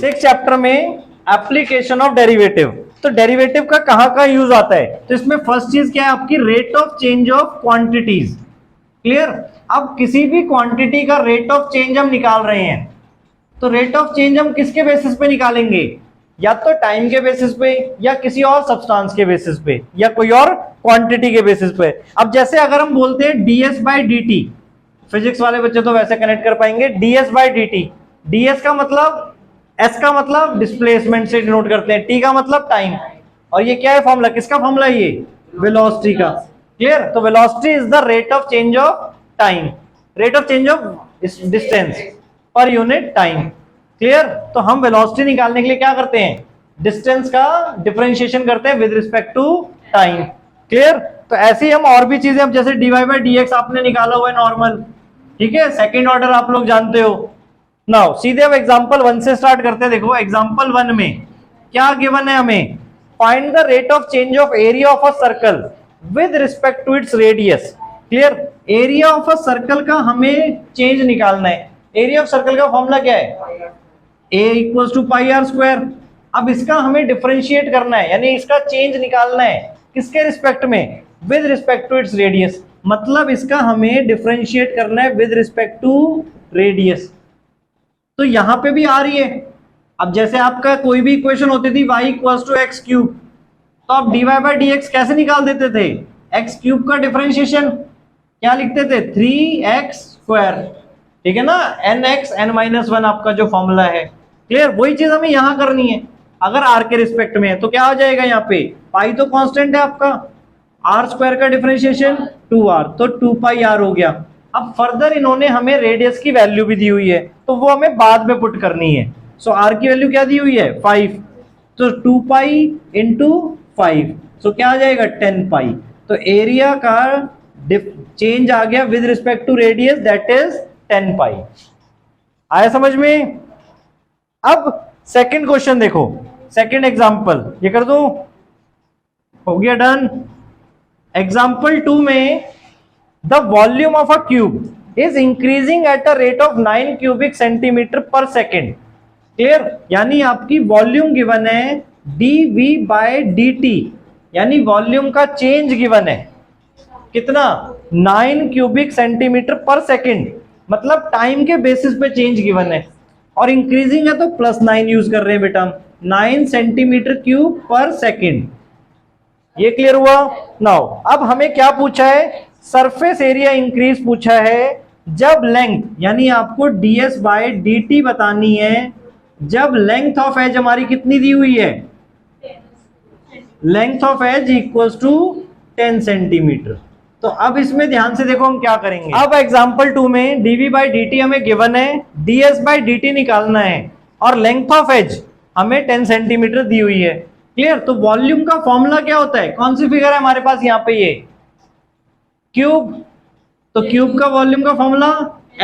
Six chapter में application of derivative. तो derivative का कहां कहां यूज आता है, तो इसमें फर्स्ट चीज क्या है आपकी, rate of change of quantities. Clear. अब किसी भी क्वांटिटी का रेट ऑफ चेंज हम निकाल रहे हैं, तो रेट ऑफ चेंज हम किसके बेसिस पे निकालेंगे, या तो टाइम के बेसिस पे, या किसी और सब्सटेंस के बेसिस पे, या कोई और क्वांटिटी के बेसिस पे। अब जैसे अगर हम बोलते हैं ds by D T, physics वाले बच्चे तो वैसे कनेक्ट कर पाएंगे, ds by D T, ds का मतलब, s का मतलब डिस्प्लेसमेंट से डिनोट करते हैं, t का मतलब टाइम, और ये क्या है फॉर्मूला, किसका फॉर्मूला है ये, वेलोसिटी का। क्लियर। तो velocity is the rate of change of time, rate of change of distance per unit time. Clear. तो हम वेलोसिटी निकालने के लिए क्या करते हैं, डिस्टेंस का डिफरेंशिएशन करते हैं with respect to time. Clear. तो ऐसे ही हम और भी चीजें, अब जैसे dy बाई डी एक्स आपने निकाला हुआ है नॉर्मल, ठीक है, सेकेंड ऑर्डर आप लोग जानते हो। नाउ सीधे अब एग्जांपल 1 से स्टार्ट करते हैं। देखो एग्जांपल 1 में क्या गिवन है हमें, find the rate of change of area of a circle with respect to its radius. Clear. Area of a circle का हमें चेंज निकालना है। एरिया ऑफ सर्कल का फॉर्मूला क्या है, a equals to pi r square. अब इसका हमें डिफरेंशिएट करना है, यानी इसका चेंज निकालना है किसके रिस्पेक्ट में, with respect to its radius. मतलब इसका हमें डिफरेंशिएट करना है विद रिस्पेक्ट टू रेडियस। तो यहां पे भी आ रही है। अब जैसे आपका कोई भी इक्वेशन होती थी y equals to x cube, तो आप dy बाई डी एक्स कैसे निकाल देते थे, एक्स क्यूब का डिफरेंशिएशन क्या लिखते थे, 3x स्क्वायर। ठीक है ना, nx n-1 आपका जो फॉर्मूला है। क्लियर। वही चीज हमें यहां करनी है। अगर r के रिस्पेक्ट में है तो क्या आ जाएगा, यहाँ पे पाई तो कांस्टेंट है आपका, r स्क्वायर का डिफरेंशिएशन 2r, तो 2 पाई r हो गया। अब फर्दर इन्होंने हमें रेडियस की वैल्यू भी दी हुई है, तो वो हमें बाद में पुट करनी है। सो r की वैल्यू क्या दी हुई है, 5, तो 2 पाई इंटू 5, सो क्या आ जाएगा 10 पाई। तो एरिया का चेंज आ गया with respect to radius, that is 10 pi. आया समझ में। अब सेकंड क्वेश्चन देखो, सेकंड एग्जांपल ये कर दो, हो गया डन। एग्जांपल 2 में the volume of a cube is increasing at a rate of 9 cubic centimetre per second. Clear. यानी आपकी वॉल्यूम गिवन है dv बाय dt, यानी वॉल्यूम का चेंज गिवन है कितना, 9 क्यूबिक सेंटीमीटर पर सेकेंड, मतलब टाइम के बेसिस पे चेंज गिवन है, और इंक्रीजिंग है तो +9 यूज कर रहे हैं बेटा, 9 सेंटीमीटर क्यूब पर सेकेंड। ये क्लियर हुआ। नाउ अब हमें क्या पूछा है, सरफेस एरिया इंक्रीज पूछा है जब लेंथ, यानी आपको ds बाय dt बतानी है जब लेंथ ऑफ एज हमारी कितनी दी हुई है, length of edge equals to 10 centimetre. तो अब इसमें ध्यान से देखो हम क्या करेंगे। अब एग्जांपल 2 में dv बाई dt हमें गिवन है, ds बाई dt निकालना है, और लेंथ ऑफ एज हमें 10 सेंटीमीटर दी हुई है। क्लियर। तो वॉल्यूम का फॉर्मूला क्या होता है, कौन सी फिगर है हमारे पास यहाँ पे, ये क्यूब, तो क्यूब का वॉल्यूम का फॉर्मूला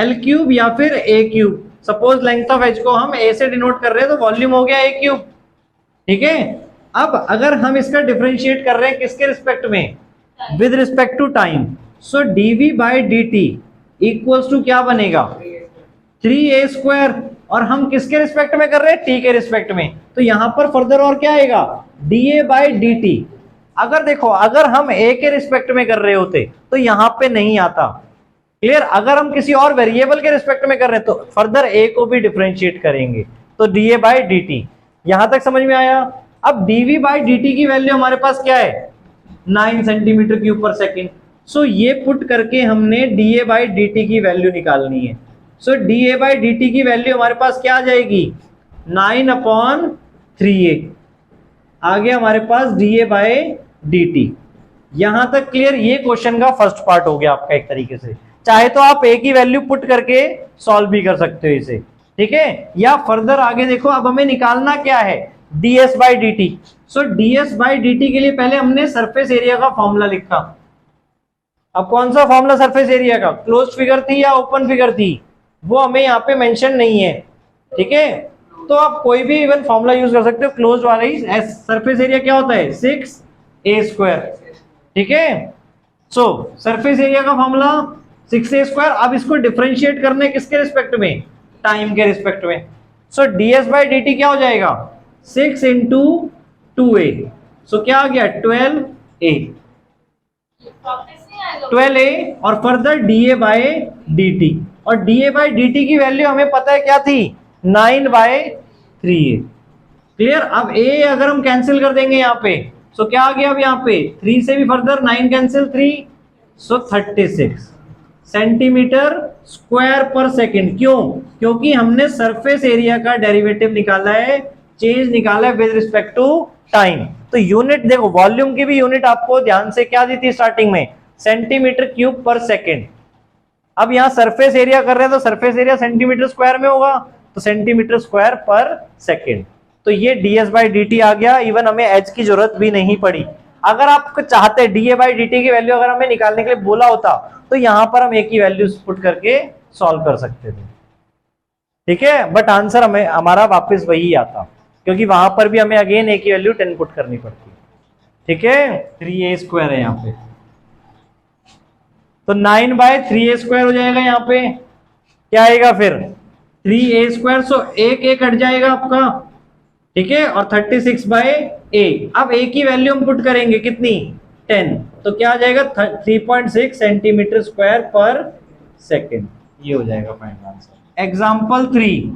L क्यूब या फिर A cube. Suppose length of edge को हम A से डिनोट कर रहे हैं, तो वॉल्यूम हो गया A क्यूब। ठीक है। अब अगर हम इसका डिफरेंशिएट कर रहे हैं किसके रिस्पेक्ट में, with respect to time, so dv by dt equals to क्या बनेगा, 3a स्क्वायर, और हम किसके रिस्पेक्ट में कर रहे हैं, t के रिस्पेक्ट में, तो यहां पर फर्दर और क्या आएगा, dA बाई dt। अगर देखो अगर हम a के रिस्पेक्ट में कर रहे होते तो यहां पे नहीं आता। क्लियर। अगर हम किसी और वेरिएबल के रिस्पेक्ट में कर रहे हैं तो फर्दर a को भी डिफरेंशिएट करेंगे, तो dA बाई dt। यहां तक समझ में आया। अब dv बाई dt की वैल्यू हमारे पास क्या है, 9 सेंटीमीटर क्यूब पर सेकेंड। सो ये पुट करके हमने dA बाई dt की वैल्यू निकालनी है। सो dA बाई dt की वैल्यू हमारे पास क्या आ जाएगी, 9/3a आ गया हमारे पास dA बाई dt। यहां तक क्लियर। ये क्वेश्चन का फर्स्ट पार्ट हो गया आपका एक तरीके से। चाहे तो आप a की वैल्यू पुट करके सॉल्व भी कर सकते हो इसे, ठीक है, या फर्दर आगे देखो अब हमें निकालना क्या है, ds by dt। So ds by dt के लिए पहले हमने सरफेस एरिया का फॉर्मूला लिखा। अब कौन सा फॉर्मूला सरफेस एरिया का, क्लोज्ड फिगर थी या ओपन फिगर थी, वो हमें यहाँ पे मेंशन नहीं है। ठीक है। तो आप कोई भी इवन फॉर्मूला यूज कर सकते हो, क्लोज्ड वाला ही। सरफेस एरिया क्या होता है, 6a स्क्वायर। ठीक है। सो सरफेस एरिया का फॉर्मूला 6a स्क्वायर। अब इसको डिफरेंशिएट करने किसके रिस्पेक्ट में, टाइम के रिस्पेक्ट में। सो ds बाई dt क्या हो जाएगा 6 इंटू 2a, सो क्या आ गया 12a, 12a और फर्दर dA बाय dt, और dA बाय dt की वैल्यू हमें पता है क्या थी 9 बाय 3a। क्लियर। अब a अगर हम कैंसिल कर देंगे यहाँ पे, सो क्या आ गया अब यहाँ पे 3 से भी फर्दर 9 कैंसिल 3, सो 36 सेंटीमीटर स्क्वायर पर सेकंड। क्यों? क्योंकि हमने सरफेस एरिया का डेरिवेटिव निकाला है, चेंज निकाला है विद रिस्पेक्ट टू टाइम। तो यूनिट देखो, वॉल्यूम की भी यूनिट आपको ध्यान से क्या दी थी स्टार्टिंग में, सेंटीमीटर क्यूब पर सेकंड। अब यहां सरफेस एरिया कर रहे हैं तो सरफेस एरिया सेंटीमीटर स्क्वायर में होगा, तो सेंटीमीटर स्क्वायर पर सेकंड। तो ये ds बाई dt आ गया, इवन हमें h की जरूरत भी नहीं पड़ी। अगर आप चाहते dA बाई dt की वैल्यू अगर हमें निकालने के लिए बोला होता तो यहां पर हम a की वैल्यू पुट करके सॉल्व कर सकते थे, ठीक है, बट आंसर हमें हमारा वापस वही आता, क्योंकि वहां पर भी हमें अगेन a की वैल्यू 10 पुट करनी पड़ती है, ठीक है। 3a स्क्वायर है यहाँ पे, तो 9 बाय 3a स्क्वायर हो जाएगा, यहाँ पे क्या आएगा फिर 3a स्क्वायर, सो एक एक कट जाएगा आपका, ठीक है, और 36 बाय a। अब a की वैल्यू हम पुट करेंगे कितनी 10, तो क्या आ जाएगा 3.6 सेंटीमीटर स्क्वायर पर सेकेंड, ये हो जाएगा फाइनल आंसर। एग्जाम्पल 3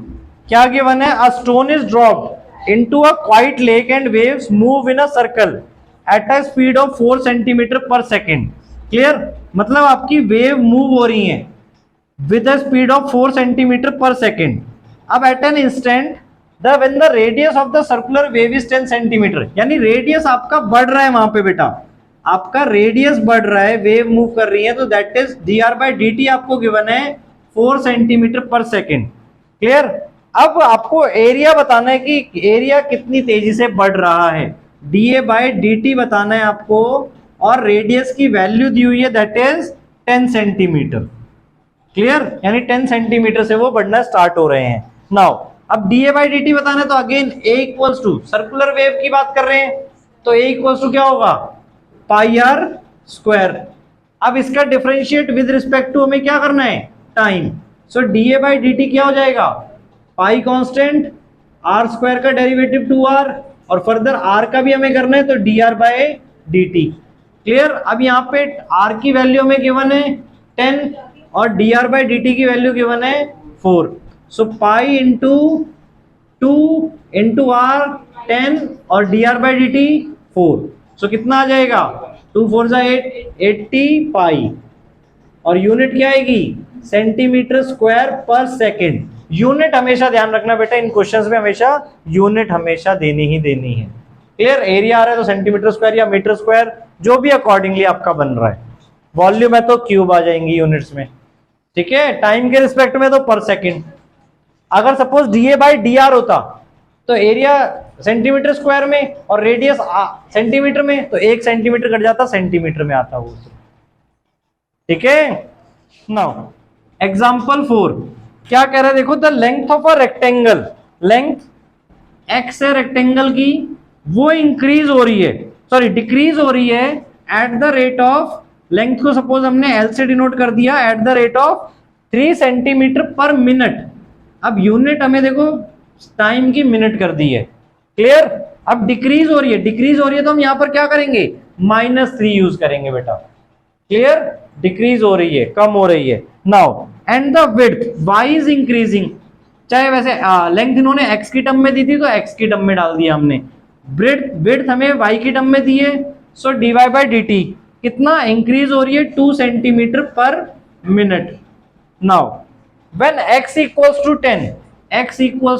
क्या गिवन है, a stone is dropped into a quiet lake and waves move in a circle at a speed of 4 centimetre per second. Clear, मतलब आपकी वेव मूव हो रही है with a speed of 4 centimetre per second. अब at an instant when the radius of the circular wave is 10 centimetre, यानी radius आपका बढ़ रहा है वहां पे बेटा, आपका रेडियस बढ़ रहा है, वेव मूव कर रही है, तो that is dr by dt आपको गिवन है 4 सेंटीमीटर पर सेकेंड। क्लियर। अब आपको एरिया बताना है कि एरिया कितनी तेजी से बढ़ रहा है, dA बाई dt बताना है आपको, और रेडियस की वैल्यू दी हुई है दैट इज 10 सेंटीमीटर। क्लियर, यानी 10 सेंटीमीटर से वो बढ़ना स्टार्ट हो रहे हैं। नाउ अब dA बाई dt बताना है, तो again a equals to circular wave की बात कर रहे हैं, तो a इक्वल्स टू क्या होगा पाई r स्क्वायर। अब इसका डिफरेंशिएट विद रिस्पेक्ट टू हमें क्या करना है time, so dA by dt क्या हो जाएगा पाई कांस्टेंट, r स्क्वायर का डेरिवेटिव 2r, और फर्दर r का भी हमें करना है, तो dr बाई dt। क्लियर। अब यहाँ पे r की वैल्यू हमें गिवन है 10 और dr बाई dt की वैल्यू गिवन है 4, सो पाई इंटू 2 इंटू आर 10 और D R by D T 4, सो कितना आ जाएगा 2 4 8 80 पाई, और यूनिट क्या आएगी सेंटीमीटर स्क्वायर पर सेकेंड। यूनिट हमेशा ध्यान रखना बेटा, इन क्वेश्चंस में हमेशा यूनिट हमेशा देनी ही देनी है। क्लियर। एरिया आ रहा है तो सेंटीमीटर स्क्वायर या मीटर स्क्वायर, जो भी अकॉर्डिंगली आपका बन रहा है। वॉल्यूम है तो क्यूब आ जाएंगी यूनिट्स में, ठीक है। टाइम के रिस्पेक्ट में तो पर सेकेंड। अगर सपोज dA बाई dr होता तो एरिया सेंटीमीटर स्क्वायर में और रेडियस सेंटीमीटर में, तो 1 सेंटीमीटर कट जाता सेंटीमीटर में आता वो, ठीक है। नाउ एग्जांपल 4 क्या कह रहा है देखो, the length of a rectangle, length x है रेक्टेंगल की, वो इंक्रीज हो रही है, सॉरी डिक्रीज हो रही है at the rate of, length को सपोज हमने L से डिनोट कर दिया, at the rate of 3 centimetre per minute. अब यूनिट हमें देखो टाइम की मिनट कर दी है। क्लियर। अब डिक्रीज हो रही है, डिक्रीज हो रही है तो हम यहां पर क्या करेंगे -3 यूज करेंगे बेटा। क्लियर, डिक्रीज हो रही है, कम हो रही है। Now and the width y is increasing, चाहे वैसे लेंथ इन्होंने x की टर्म में दी थी तो x की टर्म में डाल दिया हमने, विड्थ हमें y की टर्म में दी है, सो dy बाई dt कितना इंक्रीज हो रही है 2 centimetre per minute. Now when x equals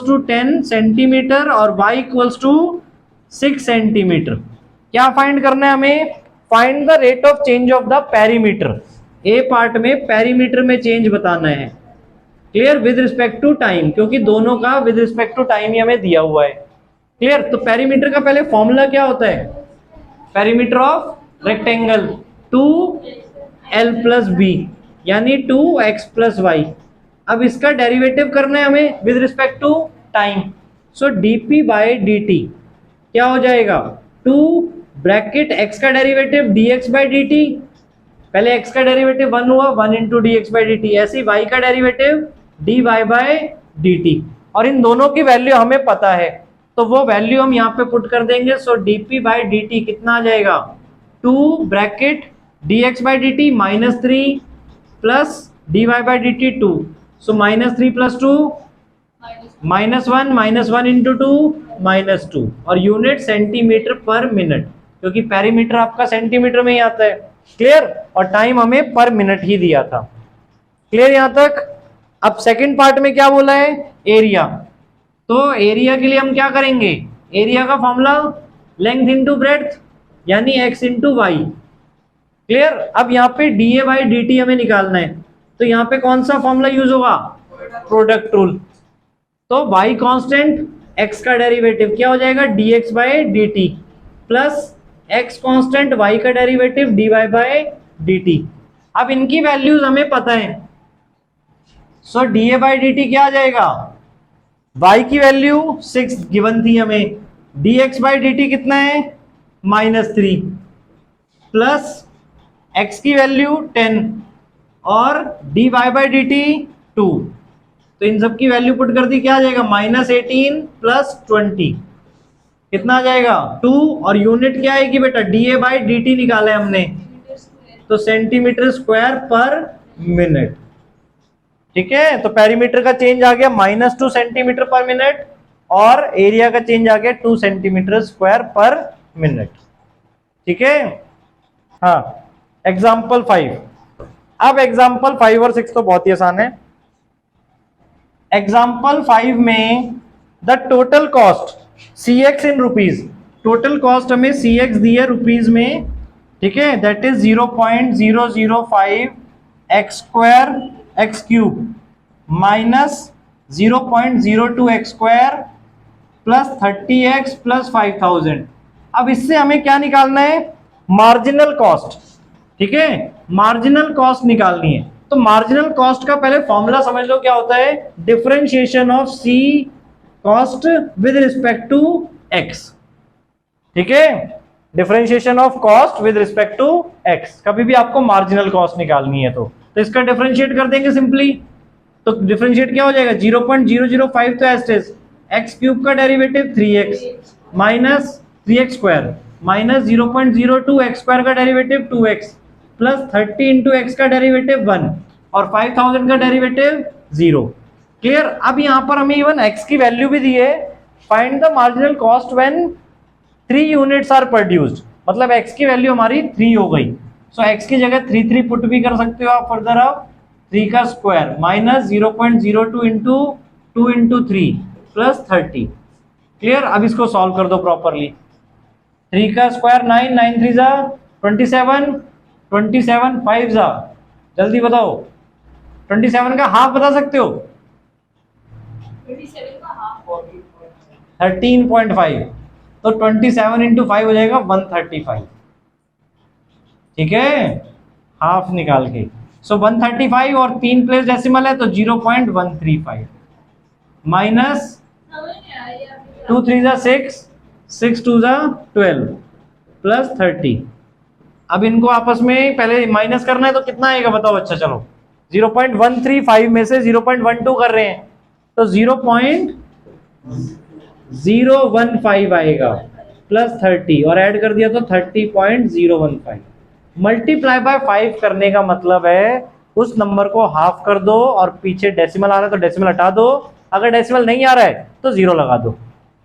to 10 centimetre और y equals to 6 सेंटीमीटर, क्या फाइंड करना है हमें, find the rate of change of the perimeter. A part में पेरीमीटर में चेंज बताना है। Clear, with respect to time, क्योंकि दोनों का विद रिस्पेक्ट टू टाइम ही हमें दिया हुआ है। क्लियर। तो पेरीमीटर का पहले फॉर्मूला क्या होता है, perimeter of rectangle 2l plus B, यानी 2x प्लस वाई। अब इसका डेरिवेटिव करना है हमें with respect to time, so dp by dt क्या हो जाएगा 2 ब्रैकेट x का डेरिवेटिव dx बाई dt, पहले x का डेरिवेटिव 1 हुआ, 1 इंटू dx बाई dt, ऐसे y का डेरिवेटिव dy बाई dt, और इन दोनों की वैल्यू हमें पता है, तो वो वैल्यू हम यहाँ पे पुट कर देंगे। सो dp बाई dt कितना आ जाएगा, 2 bracket dx by dt -3 plus dy by dt 2, so -3 + 2 -1 -1 into 2 -2, और यूनिट सेंटीमीटर पर मिनट, क्योंकि पेरीमीटर आपका सेंटीमीटर में ही आता है। क्लियर, और टाइम हमें पर मिनट ही दिया था। क्लियर यहां तक। अब सेकंड पार्ट में क्या बोला है, एरिया। तो एरिया के लिए हम क्या करेंगे, एरिया का फॉर्मूला लेंथ इंटू ब्रेड्थ यानी x इंटू वाई। क्लियर, अब यहाँ पे dA बाई dt हमें निकालना है, तो यहाँ पे कौन सा फॉर्मूला यूज होगा, प्रोडक्ट रूल। तो y कांस्टेंट, x का डेरिवेटिव क्या हो जाएगा, dx by dt plus x constant y का डेरिवेटिव dy बाई dt। अब इनकी वैल्यूज हमें पता है, सो dA बाई dt क्या आ जाएगा, y की वैल्यू 6 गिवन थी हमें, dx बाई dt कितना है -3 प्लस x की वैल्यू 10 और dy बाई dt 2, तो इन सब की वैल्यू पुट कर दी, क्या आ जाएगा -18 प्लस 20, कितना आ जाएगा 2, और यूनिट क्या आएगी बेटा, dA बाई dt निकाला है हमने, तो सेंटीमीटर स्क्वायर पर मिनट। ठीक है, तो पेरीमीटर का चेंज आ गया -2 सेंटीमीटर पर मिनट, और एरिया का चेंज आ गया 2 सेंटीमीटर स्क्वायर पर मिनट। ठीक है, हाँ एग्जाम्पल 5। अब एग्जाम्पल 5 और 6 तो बहुत ही आसान है। एग्जाम्पल 5 में the total cost cx in rupees, total cost हमें cx दी है रुपीज में, ठीक है, that is 0.005 x square x cube minus 0.02 x square plus 30x plus 5000। अब इससे हमें क्या निकालना है, मार्जिनल कॉस्ट। ठीक है, मार्जिनल कॉस्ट निकालनी है। तो मार्जिनल कॉस्ट का पहले फॉर्मूला समझ लो क्या होता है, differentiation of C cost with respect to x. ठीक है, differentiation of cost with respect to x. कभी भी आपको मार्जिनल कॉस्ट निकालनी है तो इसका डिफरेंशिएट कर देंगे सिंपली, तो डिफरेंशिएट क्या हो जाएगा, 0.005 तो एस्टेस एक्स क्यूब का derivative 3x minus 3x square minus 0.02 x square का derivative 2x plus 30 into x का डेरिवेटिव 1 और 5000 का डेरिवेटिव 0। क्लियर। अब यहां पर हमें इवन x की वैल्यू भी दी है, find the marginal cost when 3 units are produced, मतलब x की वैल्यू हमारी 3 हो गई। सो x की जगह 3 पुट भी कर सकते हो आप फर्दर, आप 3 का square minus 0.02 into 2 into 3 plus 30। Clear. अब इसको सॉल्व कर दो प्रॉपरली। 3 का स्क्वायर 9, 9 3 जा 27, 27 5 जा, जल्दी बताओ 27 का हाफ बता सकते हो, 13.5, तो 27 इंटू 5 हो जाएगा 135। ठीक है, हाफ निकाल के। सो 135 और 3 प्लेस डेसिमल है तो 0.135 माइनस 2 3 जा 6, 6 2 जा 12 प्लस 30। अब इनको आपस में पहले माइनस करना है तो कितना आएगा बताओ। अच्छा चलो 0.135 में से 0.12 कर रहे हैं तो 0.015 आएगा प्लस 30 और ऐड कर दिया तो 30.015। मल्टीप्लाई बाय 5 करने का मतलब है उस नंबर को हाफ कर दो और पीछे डेसिमल आ रहा है तो डेसिमल हटा दो, अगर डेसिमल नहीं आ रहा है तो 0 लगा दो।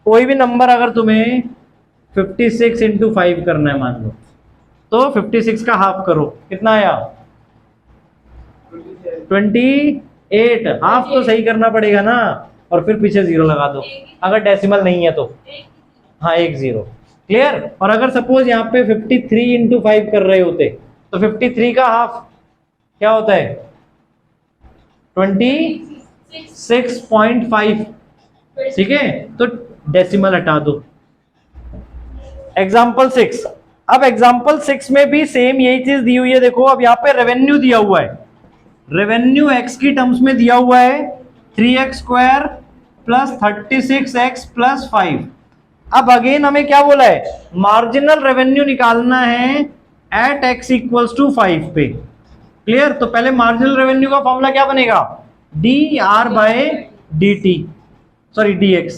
कोई भी नंबर अगर तुम्हें 56 इंटू 5 करना है मान लो, तो 56 का हाफ करो, कितना आया 28। हाफ तो सही करना पड़ेगा ना, और फिर पीछे 0 लगा दो अगर डेसिमल नहीं है तो, हाँ 1 0। क्लियर। और अगर सपोज यहाँ पे 53 इंटू 5 कर रहे होते तो 53 का हाफ क्या होता है 26.5। ठीक है, तो डेसिमल हटा दो। एग्जाम्पल 6। अब एग्जाम्पल 6 में भी सेम यही चीज दी हुई है। देखो अब यहाँ पे रेवेन्यू दिया हुआ है, रेवेन्यू x की टर्म्स में दिया हुआ है 3x square plus 36x plus 5। अब अगेन हमें क्या बोला है, मार्जिनल रेवेन्यू निकालना है एट x इक्वल्स टू 5 पे। क्लियर। तो पहले मार्जिनल रेवेन्यू का फॉर्मूला क्या बनेगा, dr by dt। Sorry dx,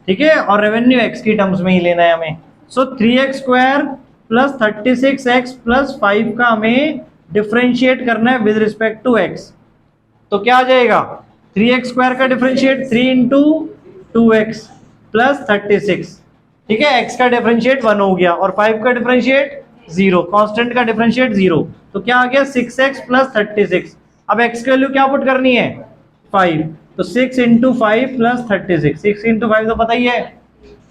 ठीक है, और रेवेन्यू x की टर्म्स में ही लेना है हमें। सो 3x square plus 36x plus 5 का हमें डिफरेंशिएट करना है विद रिस्पेक्ट टू x। तो क्या आ जाएगा, 3x स्क्वायर का डिफरेंशिएट 3 इंटू 2x प्लस 36, ठीक है, x का डिफरेंशिएट 1 हो गया और 5 का डिफरेंशिएट 0, कांस्टेंट का डिफरेंशिएट 0, तो क्या आ गया 6x प्लस 36। अब x की वैल्यू क्या पुट करनी है 5, तो 6 इंटू 5 प्लस 36, 6 इंटू 5 तो पता ही है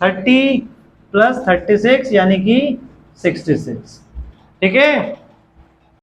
30 प्लस 36 यानी कि 66, ठीक है।